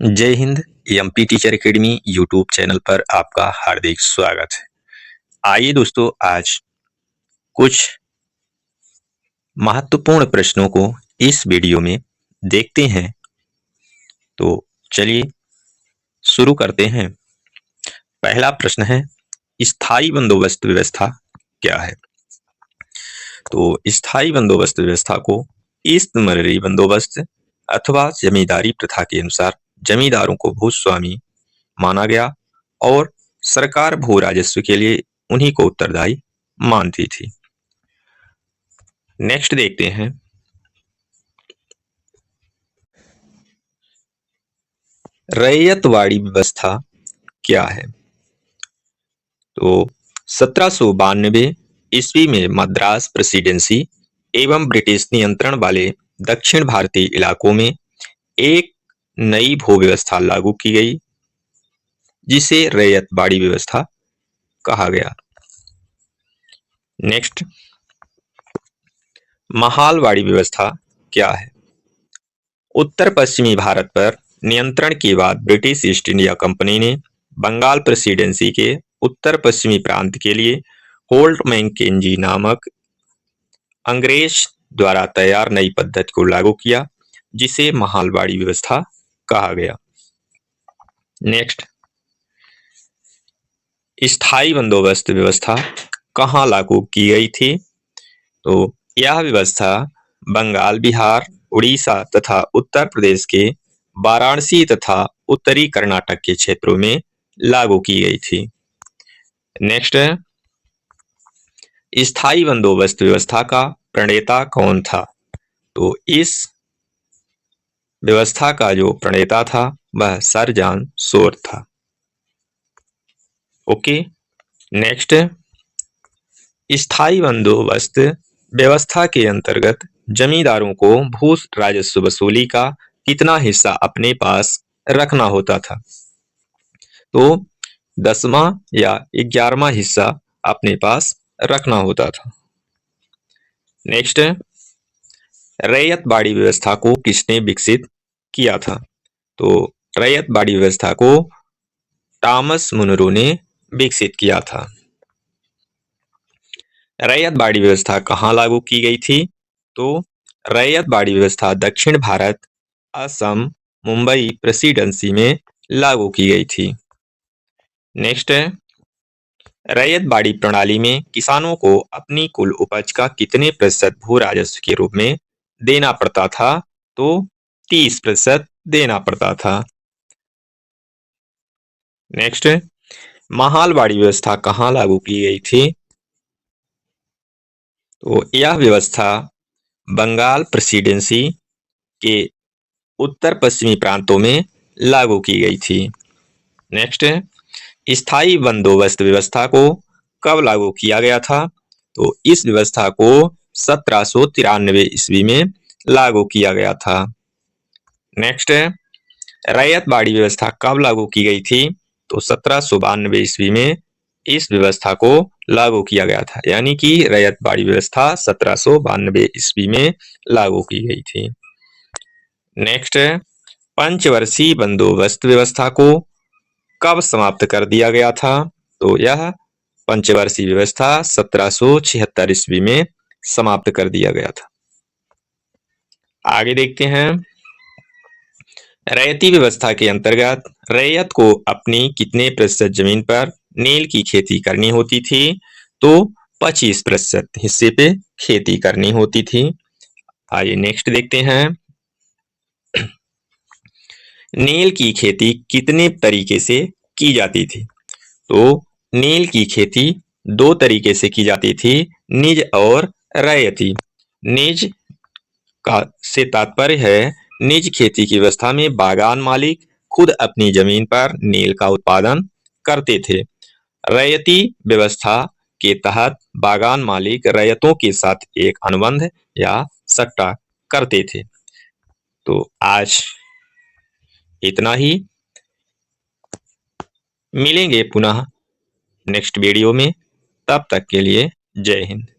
जय Hind. MP teacher academy YouTube channel पर आपका हार्दिक स्वागत है। आइए दोस्तों, आज कुछ महत्वपूर्ण प्रश्नों को इस वीडियो में देखते हैं। तो चलिए शुरू करते हैं। पहला प्रश्न है, स्थायी बंदोबस्त व्यवस्था क्या है? तो स्थायी बंदोबस्त व्यवस्था को इस्टमर्री बंदोबस्त अथवा जमींदारी प्रथा के अनुसार जमींदारों को भूस्वामी माना गया और सरकार भू राजस्व के लिए उन्हीं को उत्तरदायी मानती थी। नेक्स्ट देखते हैं, रैयतवाड़ी व्यवस्था क्या है? तो 1792 ईस्वी में मद्रास प्रेसिडेंसी एवं ब्रिटिश नियंत्रण वाले दक्षिण भारतीय इलाकों में एक नई भू व्यवस्था लागू की गई, जिसे रैयतवाड़ी व्यवस्था कहा गया। नेक्स्ट, महालवाड़ी व्यवस्था क्या है? उत्तर पश्चिमी भारत पर नियंत्रण के बाद ब्रिटिश ईस्ट इंडिया कंपनी ने बंगाल प्रेसिडेंसी के उत्तर पश्चिमी प्रांत के लिए होल्ट मैकेंजी नामक अंग्रेज द्वारा तैयार नई पद्धति को लागू किया, जिसे महालवाड़ी व्यवस्था कहा गया। नेक्स्ट, स्थायी बंदोबस्त व्यवस्था कहाँ लागू की गई थी? तो यह व्यवस्था बंगाल, बिहार, उड़ीसा तथा उत्तर प्रदेश के वाराणसी तथा उत्तरी कर्नाटक के क्षेत्रों में लागू की गई थी। नेक्स्ट है, स्थायी बंदोबस्त व्यवस्था का प्रणेता कौन था? तो इस व्यवस्था का जो प्रणेता था वह सर जॉन शोर था। ओके। नेक्स्ट, स्थायी बंदोबस्त व्यवस्था के अंतर्गत जमींदारों को भू राजस्व वसूली का कितना हिस्सा अपने पास रखना होता था? तो 10वां या 11वां हिस्सा अपने पास रखना होता था। नेक्स्ट, रैयतवाड़ी व्यवस्था को किसने विकसित किया था? तो रैयतवाड़ी व्यवस्था को टॉमस मुनरो ने विकसित किया था। रैयतवाड़ी व्यवस्था कहाँ लागू की गई थी? तो रैयतवाड़ी व्यवस्था दक्षिण भारत, असम, मुंबई प्रेसिडेंसी में लागू की गई थी। नेक्स्ट है, रैयतवाड़ी प्रणाली में किसानों को अपनी कुल उपज का कितने प्रतिशत भू राजस्व के रूप में देना पड़ता था? तो 30% देना पड़ता था। नेक्स्ट, महालवाड़ी व्यवस्था कहाँ लागू की गई थी? तो यह व्यवस्था बंगाल प्रेसिडेंसी के उत्तर पश्चिमी प्रांतों में लागू की गई थी। नेक्स्ट, स्थायी बंदोबस्त व्यवस्था को कब लागू किया गया था? तो इस व्यवस्था को 1793 ईस्वी में लागू किया गया था। नेक्स्ट, रैयतवाड़ी व्यवस्था कब लागू की गई थी? तो 1792 ईस्वी में इस व्यवस्था को लागू किया गया था, यानी कि रैयतवाड़ी व्यवस्था 1792 ईस्वी में लागू की गई थी। नेक्स्ट, पंचवर्षीय बंदोबस्त व्यवस्था को कब समाप्त कर दिया गया था? तो यह पंचवर्षीय व्यवस्था 1776 ईस्वी में समाप्त कर दिया गया था। आगे देखते हैं, रैयती व्यवस्था के अंतर्गत रैयत को अपनी कितने प्रतिशत जमीन पर नील की खेती करनी होती थी? तो 25% हिस्से पे खेती करनी होती थी। आइए नेक्स्ट देखते हैं, नील की खेती कितने तरीके से की जाती थी? तो नील की खेती 2 तरीके से की जाती थी, निज और रैयती। निज का से तात्पर्य है, निज खेती की व्यवस्था में बागान मालिक खुद अपनी जमीन पर नील का उत्पादन करते थे। रैयती व्यवस्था के तहत बागान मालिक रैयतों के साथ एक अनुबंध या सट्टा करते थे। तो आज इतना ही, मिलेंगे पुनः नेक्स्ट वीडियो में। तब तक के लिए जय हिंद।